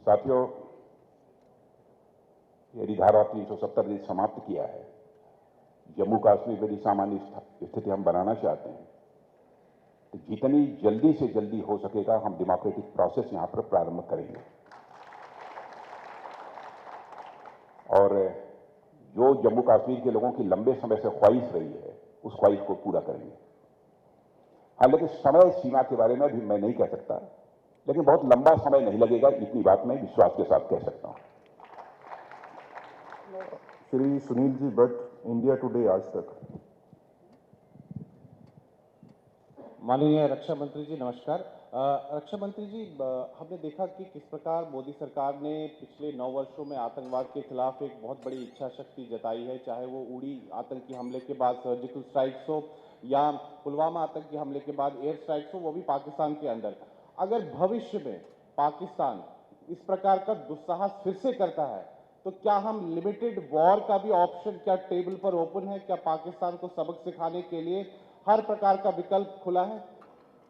साथियों, यदि धारा 370 ने समाप्त किया है, जम्मू कश्मीर में यदि सामान्य स्थिति हम बनाना चाहते हैं तो जितनी जल्दी से जल्दी हो सकेगा हम डेमोक्रेटिक प्रोसेस यहां पर प्रारंभ करेंगे और जो जम्मू कश्मीर के लोगों की लंबे समय से ख्वाहिश रही है उस ख्वाहिश को पूरा करेंगे। हाँ, लेकिन समय सीमा के बारे में भी मैं नहीं कह सकता, लेकिन बहुत लंबा समय नहीं लगेगा, इतनी बात मैं विश्वास के साथ कह सकता हूं। श्री सुनील जी भट्ट, इंडिया टुडे आज तक। माननीय रक्षा मंत्री जी नमस्कार। रक्षा मंत्री जी, हमने देखा कि किस प्रकार मोदी सरकार ने पिछले 9 वर्षों में आतंकवाद के खिलाफ एक बहुत बड़ी इच्छा शक्ति जताई है, चाहे वो उड़ी आतंकी हमले के बाद सर्जिकल स्ट्राइक्स हो या पुलवामा आतंकी हमले के बाद एयर स्ट्राइक्स हो, वो भी पाकिस्तान के अंदर। अगर भविष्य में पाकिस्तान इस प्रकार का दुस्साहस फिर से करता है तो क्या हम लिमिटेड वॉर का भी ऑप्शन क्या टेबल पर ओपन है? क्या पाकिस्तान को सबक सिखाने के लिए हर प्रकार का विकल्प खुला है?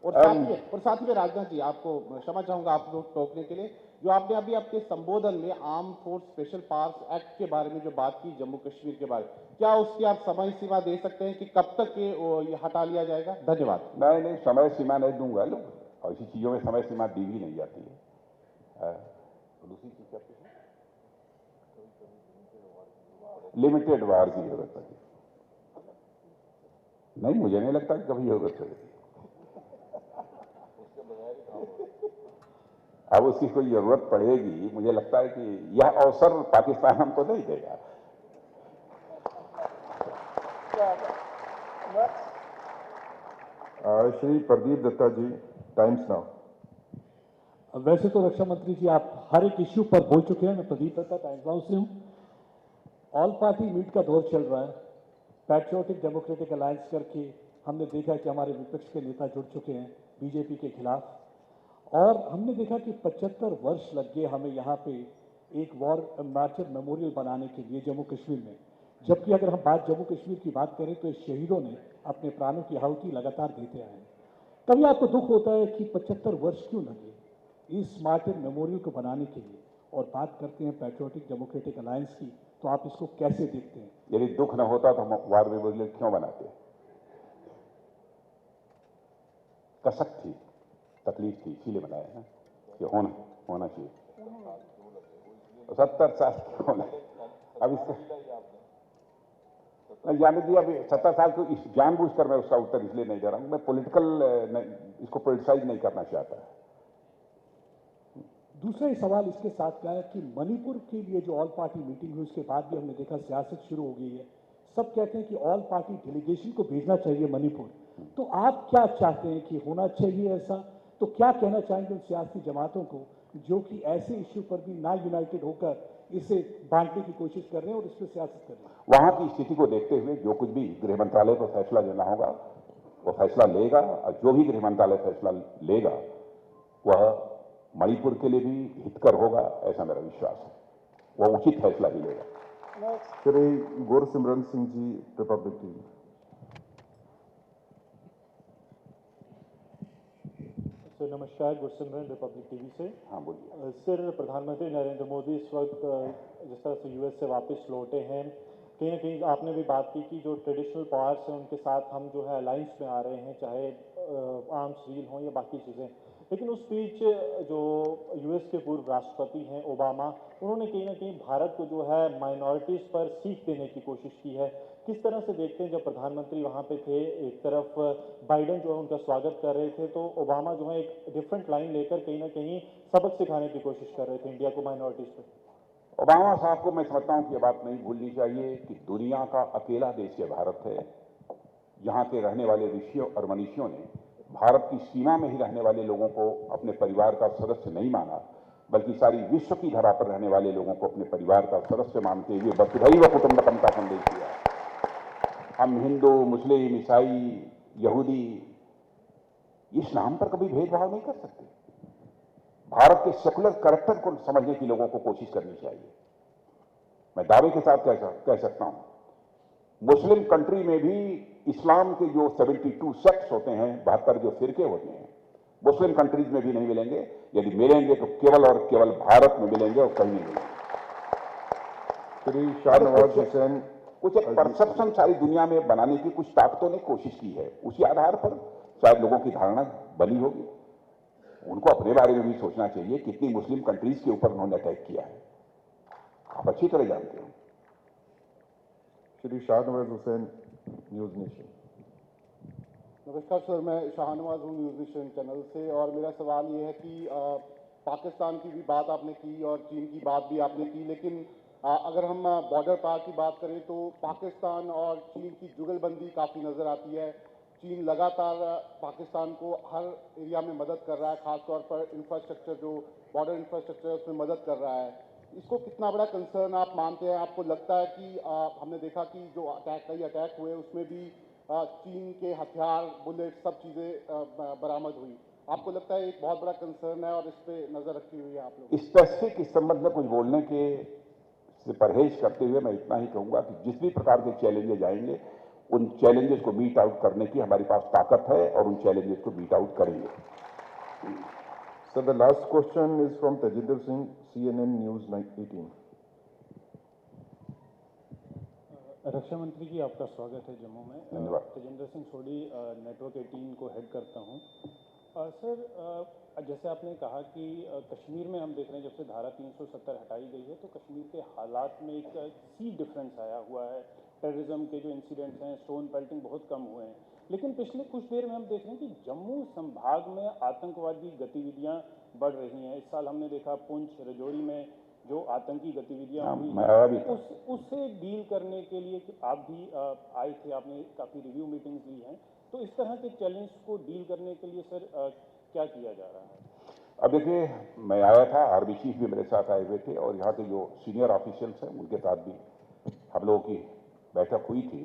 और साथ में राजनाथ जी, आपको क्षमा चाहूंगा आप लोग टोकने के लिए, जो आपने अभी आपके संबोधन में arm force special powers act के बारे में जो बात की जम्मू कश्मीर के बारे में, क्या उसकी आप समय सीमा दे सकते हैं कि कब तक ये हटा लिया जाएगा? धन्यवाद। नहीं, समय सीमा नहीं दूंगा, लोग ऐसी चीजों में समय सीमा दी भी नहीं जाती है। दूसरी चीज क्या पूछी? लिमिटेड वार की जरूरत पड़ेगी? नहीं, मुझे नहीं लगता कि कभी जरूरत पड़ेगी। अब उसकी कोई जरूरत पड़ेगी, मुझे लगता है कि यह अवसर पाकिस्तान हमको नहीं देगा। श्री प्रदीप दत्ता जी, टाइम्स नाउ। वैसे तो रक्षा मंत्री जी आप हर एक इश्यू पर बोल चुके हैं। मैं प्रदीप दत्ता टाइम्स नाउ से हूं। ऑल पार्टी मीट का दौर चल रहा है। पैट्रियोटिक डेमोक्रेटिक अलायंस करके हमने देखा कि हमारे विपक्ष के नेता जुड़ चुके हैं बीजेपी के खिलाफ, और हमने देखा कि 75 वर्ष लग गए हमें यहाँ पे एक वॉर मार्चर मेमोरियल बनाने के लिए जम्मू कश्मीर में। जबकि अगर हम जम्मू कश्मीर की बात करें तो इस शहीदों ने अपने प्राणों की आहुति लगातार देते आए हैं। कभी आपको दुख होता है कि 75 वर्ष क्यों लगे इस मार्टिर मेमोरियल को बनाने के लिए? और बात करते हैं पैट्रियोटिक डेमोक्रेटिक अलायंस की, तो आप इसको कैसे देखते हैं? यदि दुख न होता तो हम वार मेमोरियल क्यों बनाते? कसक थी, तकलीफ थी, इसीलिए बनाया है कि होना चाहिए। 70 साल क्यों? अब इससे जाने दिया। अभी 70 साल को जानबूझकर मैं उसका उत्तर इसलिए नहीं दे रहा हूं, मैं इसको पोलिटिसाइज नहीं करना चाहता। दूसरा सवाल इसके साथ का है कि मणिपुर के लिए जो ऑल पार्टी मीटिंग हुई उसके बाद भी हमने देखा सियासत शुरू हो गई है। सब कहते हैं कि ऑल पार्टी डेलीगेशन को भेजना चाहिए मणिपुर। तो आप क्या चाहते हैं कि होना चाहिए ऐसा? तो क्या कहना चाहेंगे उन सियासी जमातों को जो कि ऐसे इश्यू पर भी ना यूनाइटेड होकर इसे बांटने की कोशिश कर रहे हैं और इस पर सियासत कर रहे हैं? वहां की स्थिति को देखते हुए जो कुछ भी गृह मंत्रालय को फैसला लेना होगा वो फैसला लेगा, और जो भी गृह मंत्रालय फैसला लेगा वह मणिपुर के लिए भी हितकर होगा, ऐसा मेरा विश्वास है। वह उचित फैसला ही लेगा। Shri Gursimran Singh ji, Republic TV. Sir नमस्कार, गुरसिमरन रिपब्लिक टीवी से। हाँ बोलिए। सर, प्रधानमंत्री नरेंद्र मोदी इस वक्त जिस तरह से यूएस से वापस लौटे हैं, कहीं ना कहीं आपने भी बात की कि जो ट्रेडिशनल पावर्स हैं उनके साथ हम जो है अलायंस में आ रहे हैं, चाहे आर्म्स डील हो या बाकी चीज़ें। लेकिन उस बीच जो यूएस के पूर्व राष्ट्रपति हैं ओबामा, उन्होंने कहीं ना कहीं भारत को जो है माइनॉरिटीज़ पर सीख देने की कोशिश की है। किस तरह से देखते हैं, जब प्रधानमंत्री वहाँ पे थे, एक तरफ बाइडेन जो है उनका स्वागत कर रहे थे, तो ओबामा जो है एक डिफरेंट लाइन लेकर कहीं ना कहीं सबक सिखाने की कोशिश कर रहे थे इंडिया को माइनॉरिटीज़ पर। ओबामा साहब को मैं समझता हूं कि यह बात नहीं भूलनी चाहिए कि दुनिया का अकेला देश यह भारत है जहां के रहने वाले ऋषियों और मनीषियों ने भारत की सीमा में ही रहने वाले लोगों को अपने परिवार का सदस्य नहीं माना, बल्कि सारी विश्व की धरा पर रहने वाले लोगों को अपने परिवार का सदस्य मानते हुए वसुधैव कुटुंबकम का संदेश दिया। हम हिंदू, मुस्लिम, ईसाई, यहूदी इस नाम पर कभी भेदभाव नहीं कर सकते। भारत के सेकुलर कैरेक्टर को समझने की लोगों को कोशिश करनी चाहिए। मैं दावे के साथ कह सकता हूं, मुस्लिम कंट्री में भी इस्लाम के जो 72 सेक्ट्स होते हैं, 72 जो फिरके होते हैं, मुस्लिम कंट्रीज में भी नहीं मिलेंगे। यदि मिलेंगे तो केवल और केवल भारत में मिलेंगे और कहीं नहीं मिलेंगे। श्री शाहनवाज हुसैन, कुछ एक परसेप्शन सारी दुनिया में बनाने की कुछ ताकतों ने कोशिश की है, उसी आधार पर शायद लोगों की धारणा बनी होगी। उनको अपने बारे में भी सोचना चाहिए, कितनी मुस्लिम कंट्रीज के ऊपर उन्होंने अटैक किया है, आप अच्छी तरह जानते हैं। Shri Shahnawaz Hussain, news nation. नमस्कार सर, मैं शाहनवाज हूँ न्यूज़ नेशन चैनल से, और मेरा सवाल ये है कि पाकिस्तान की भी बात आपने की और चीन की बात भी आपने की, लेकिन अगर हम बॉर्डर पार की बात करें तो पाकिस्तान और चीन की जुगलबंदी काफ़ी नज़र आती है। चीन लगातार पाकिस्तान को हर एरिया में मदद कर रहा है, ख़ासतौर पर इंफ्रास्ट्रक्चर, जो बॉर्डर इंफ्रास्ट्रक्चर है उसमें मदद कर रहा है। इसको कितना बड़ा कंसर्न आप मानते हैं? आपको लगता है कि हमने देखा कि जो कई अटैक हुए उसमें भी चीन के हथियार, बुलेट, सब चीज़ें बरामद हुई। आपको लगता है एक बहुत बड़ा कंसर्न है और इस पर नज़र रखी हुई है आप लोग? स्पेसिफिक इस संबंध में कुछ बोलने के से परहेज करते हुए मैं इतना ही कहूंगा कि जिस भी प्रकार के चैलेंजेस आएंगे उन चैलेंजेस को मीट आउट करने की हमारे पास ताकत है और उन चैलेंजेस को मीट आउट करेंगे। Sir, the last question is from Tejinder Singh, CNN news 18। रक्षा मंत्री जी, आपका स्वागत है जम्मू में। धन्यवाद। तेजिंदर सिंह सोडी, नेटवर्क 18 को हेड करता हूं। सर, जैसे आपने कहा कि कश्मीर में हम देख रहे हैं जब से धारा 370 हटाई गई है तो कश्मीर के हालात में एक सी डिफरेंस आया हुआ है। टेररिज्म के जो इंसिडेंट्स हैं, स्टोन पेल्टिंग बहुत कम हुए हैं, लेकिन पिछले कुछ देर में हम देख रहे हैं कि जम्मू संभाग में आतंकवादी गतिविधियां बढ़ रही हैं। इस साल हमने देखा पुंछ, राजौरी में जो आतंकी गतिविधियां हुई हैं, उससे डील करने के लिए कि आप भी आए थे, आपने काफ़ी रिव्यू मीटिंग्स ली हैं, तो इस तरह के चैलेंज को डील करने के लिए सर क्या किया जा रहा है? अब देखिए, मैं आया था, आर्मी चीफ भी मेरे साथ आए हुए थे और यहाँ के जो सीनियर ऑफिशियल्स हैं उनके साथ भी हम लोगों की बैठक हुई थी।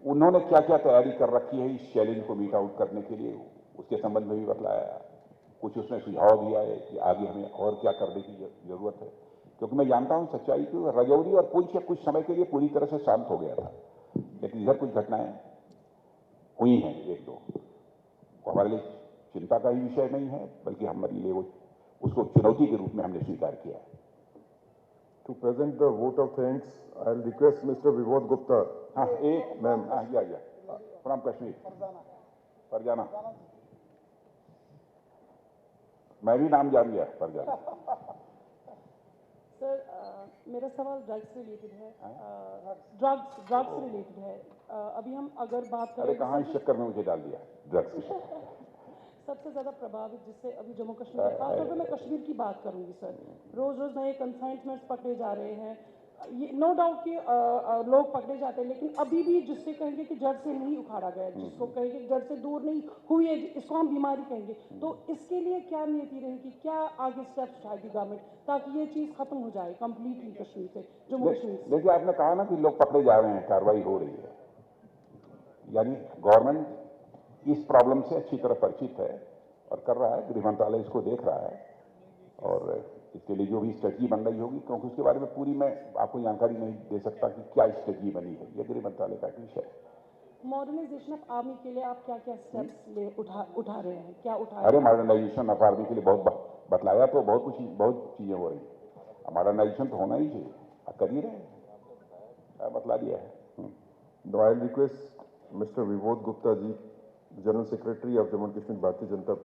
उन्होंने क्या क्या तैयारी कर रखी है इस चैलेंज को मीट आउट करने के लिए, उसके संबंध में भी बतलाया। कुछ उसमें सुझाव दिया है कि आगे हमें और क्या करने की जरूरत है, क्योंकि मैं जानता हूं सच्चाई की राजौरी और पुंछ कुछ समय के लिए पूरी तरह से शांत हो गया था, लेकिन इधर कुछ घटनाएं हुई हैं, एक दो, वो हमारे लिए चिंता का ही विषय नहीं है, बल्कि हमारे लिए वो उसको चुनौती के रूप में हमने स्वीकार किया है। To present the vote of thanks, I will request mister Vibodh Gupta. हाँ, एक मैम, या फ्रॉम कश्मीर, फरजाना, मैं भी नाम जान गया, फरजाना। सर, मेरा सवाल ड्रग्स से रिलेटेड है। ड्रग्स से रिलेटेड है। अभी हम अगर बात करें, अरे कहाँ इस चक्कर में मुझे डाल दिया ड्रग्स की। सबसे ज़्यादा प्रभावित जिससे अभी जम्मू कश्मीर, खासतौर पर मैं कश्मीर की बात करूंगी सर, रोज़ रोज़ नए कंसाइनमेंट्स पकड़े जा रहे हैं। ये नो डाउट कि लोग पकड़े जाते हैं, लेकिन अभी भी जिससे कहेंगे कि जड़ से नहीं उखाड़ा गया, जिसको कहेंगे जड़ से दूर नहीं हुई है, इसको हम बीमारी कहेंगे, तो इसके लिए क्या नीति रहेगी, क्या आगे स्टेप्स उठाएगी गवर्नमेंट ताकि ये चीज़ खत्म हो जाए कंप्लीटली कश्मीर से, जम्मू कश्मीर से? देखिए, आपने कहा ना कि लोग पकड़े जा रहे हैं, कार्रवाई हो रही है, यानी गवर्नमेंट इस प्रॉब्लम से अच्छी तरह परिचित है और कर रहा है। गृह मंत्रालय इसको देख रहा है और इसके लिए जो भी स्ट्रेटजी बन रही होगी, क्योंकि उसके बारे में पूरी मैं आपको जानकारी नहीं दे सकता कि क्या स्ट्रेटजी बनी है, ये गृह मंत्रालय का विषय है। मॉडर्नाइजेशन ऑफ आर्मी के लिए आप क्या क्या स्टेप्स उठा रहे हैं, क्या उठा रहे अरे हैं? मॉडर्नाइजेशन ऑफ आर्मी के लिए बहुत बतलाया, तो बहुत चीजें हो रही। मॉडर्नाइजेशन तो होना ही चाहिए, आप कर ही रहे हैं, बतला दिया है। Now I will request Mr. Vibod Gupta ji, General Secretary of Jammu and Kashmir Bharatiya Janata